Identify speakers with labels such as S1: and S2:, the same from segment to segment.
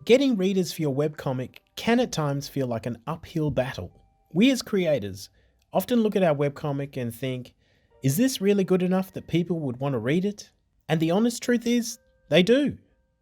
S1: Getting readers for your webcomic can at times feel like an uphill battle. We as creators often look at our webcomic and think, is this really good enough that people would want to read it? And the honest truth is, they do,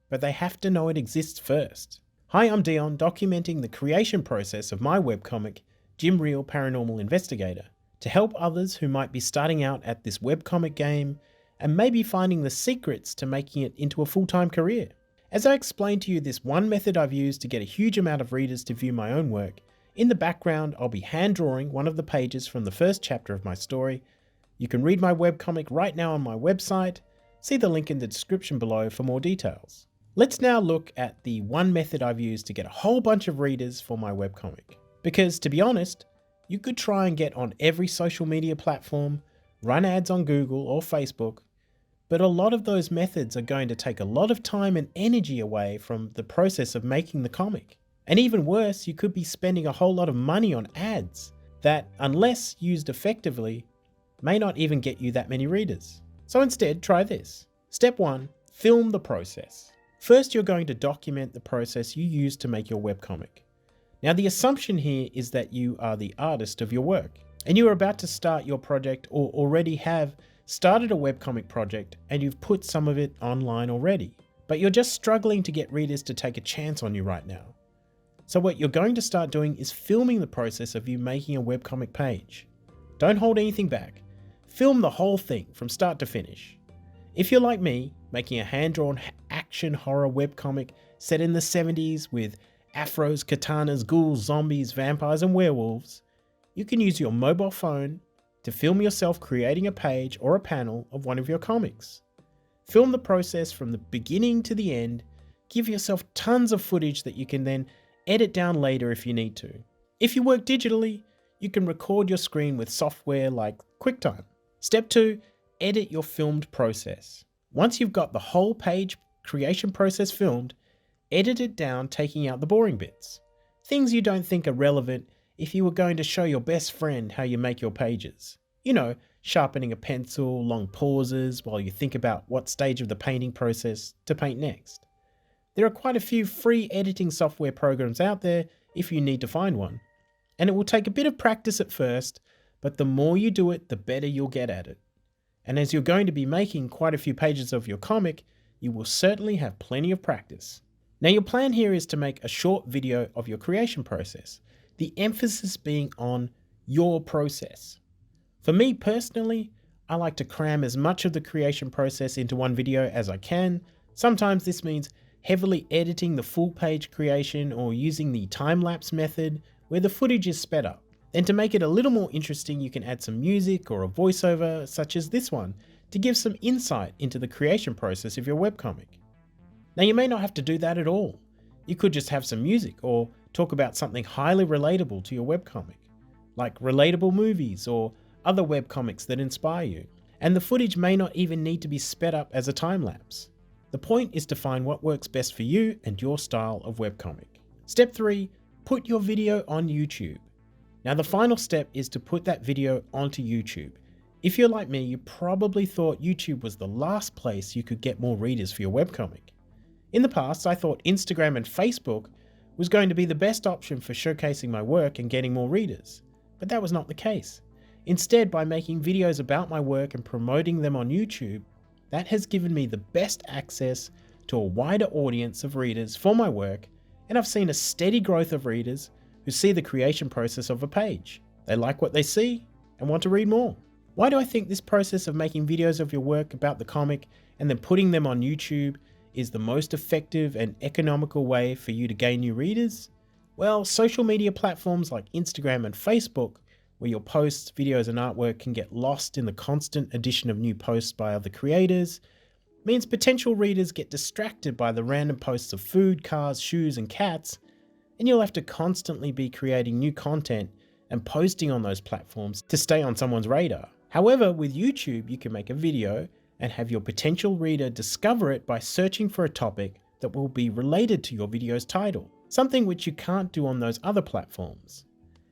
S1: but they have to know it exists first. Hi, I'm Dion, documenting the creation process of my webcomic, Jim Reel Paranormal Investigator, to help others who might be starting out at this webcomic game and maybe finding the secrets to making it into a full-time career. As I explained to you this one method I've used to get a huge amount of readers to view my own work, in the background I'll be hand drawing one of the pages from the first chapter of my story. You can read my webcomic right now on my website. See the link in the description below for more details. Let's now look at the one method I've used to get a whole bunch of readers for my webcomic. Because to be honest, you could try and get on every social media platform, run ads on Google or Facebook, but a lot of those methods are going to take a lot of time and energy away from the process of making the comic. And even worse, you could be spending a whole lot of money on ads that, unless used effectively, may not even get you that many readers. So instead, try this. Step 1, film the process. First, you're going to document the process you use to make your webcomic. Now, the assumption here is that you are the artist of your work, and you are about to start your project or already have started a webcomic project and you've put some of it online already, but you're just struggling to get readers to take a chance on you right now. So what you're going to start doing is filming the process of you making a webcomic page. Don't hold anything back. Film the whole thing from start to finish. If you're like me, making a hand-drawn action horror webcomic set in the 70s with afros, katanas, ghouls, zombies, vampires and werewolves, you can use your mobile phone to film yourself creating a page or a panel of one of your comics. Film the process from the beginning to the end, give yourself tons of footage that you can then edit down later if you need to. If you work digitally, you can record your screen with software like QuickTime. Step 2, edit your filmed process. Once you've got the whole page creation process filmed, edit it down, taking out the boring bits. Things you don't think are relevant if you were going to show your best friend how you make your pages. You know, sharpening a pencil, long pauses while you think about what stage of the painting process to paint next. There are quite a few free editing software programs out there if you need to find one. And it will take a bit of practice at first, but the more you do it, the better you'll get at it. And as you're going to be making quite a few pages of your comic, you will certainly have plenty of practice. Now your plan here is to make a short video of your creation process, the emphasis being on your process. For me personally, I like to cram as much of the creation process into one video as I can. Sometimes this means heavily editing the full page creation or using the time-lapse method where the footage is sped up. Then to make it a little more interesting, you can add some music or a voiceover such as this one to give some insight into the creation process of your webcomic. Now you may not have to do that at all. You could just have some music or talk about something highly relatable to your webcomic, like relatable movies or other webcomics that inspire you. And the footage may not even need to be sped up as a time lapse. The point is to find what works best for you and your style of webcomic. Step 3, put your video on YouTube. Now the final step is to put that video onto YouTube. If you're like me, you probably thought YouTube was the last place you could get more readers for your webcomic. In the past, I thought Instagram and Facebook was going to be the best option for showcasing my work and getting more readers, but that was not the case. Instead, by making videos about my work and promoting them on YouTube, that has given me the best access to a wider audience of readers for my work, and I've seen a steady growth of readers who see the creation process of a page. They like what they see and want to read more. Why do I think this process of making videos of your work about the comic and then putting them on YouTube is the most effective and economical way for you to gain new readers? Well, social media platforms like Instagram and Facebook, where your posts, videos and artwork can get lost in the constant addition of new posts by other creators, means potential readers get distracted by the random posts of food, cars, shoes and cats, and you'll have to constantly be creating new content and posting on those platforms to stay on someone's radar. However, with YouTube, you can make a video and have your potential reader discover it by searching for a topic that will be related to your video's title, something which you can't do on those other platforms.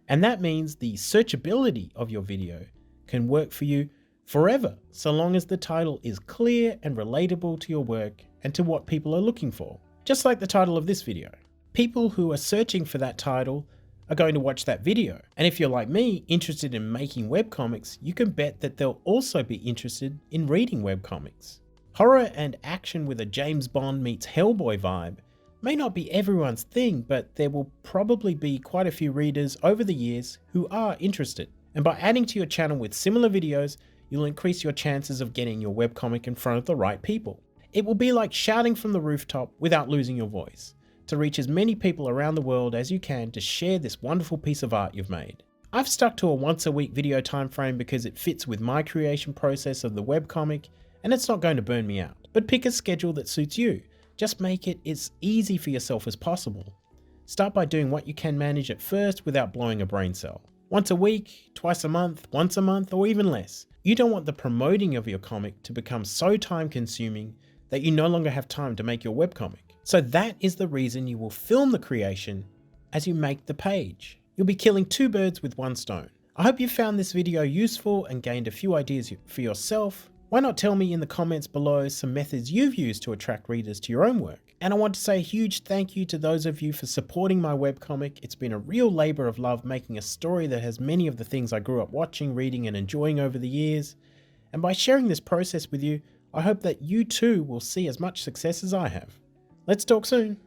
S1: And that means the searchability of your video can work for you forever, so long as the title is clear and relatable to your work and to what people are looking for. just like the title of this video. People who are searching for that title are going to watch that video. And if you're like me, interested in making webcomics, you can bet that they'll also be interested in reading webcomics. Horror and action with a James Bond meets Hellboy vibe may not be everyone's thing, but there will probably be quite a few readers over the years who are interested. And by adding to your channel with similar videos, you'll increase your chances of getting your webcomic in front of the right people. It will be like shouting from the rooftop without losing your voice, to reach as many people around the world as you can to share this wonderful piece of art you've made. I've stuck to a once a week video time frame because it fits with my creation process of the webcomic and it's not going to burn me out. But pick a schedule that suits you. Just make it as easy for yourself as possible. Start by doing what you can manage at first without blowing a brain cell. Once a week, twice a month, once a month, or even less. You don't want the promoting of your comic to become so time consuming that you no longer have time to make your webcomic. So that is the reason you will film the creation as you make the page. You'll be killing two birds with one stone. I hope you found this video useful and gained a few ideas for yourself. Why not tell me in the comments below some methods you've used to attract readers to your own work? And I want to say a huge thank you to those of you for supporting my webcomic. It's been a real labor of love making a story that has many of the things I grew up watching, reading, and enjoying over the years. And by sharing this process with you, I hope that you too will see as much success as I have. Let's talk soon.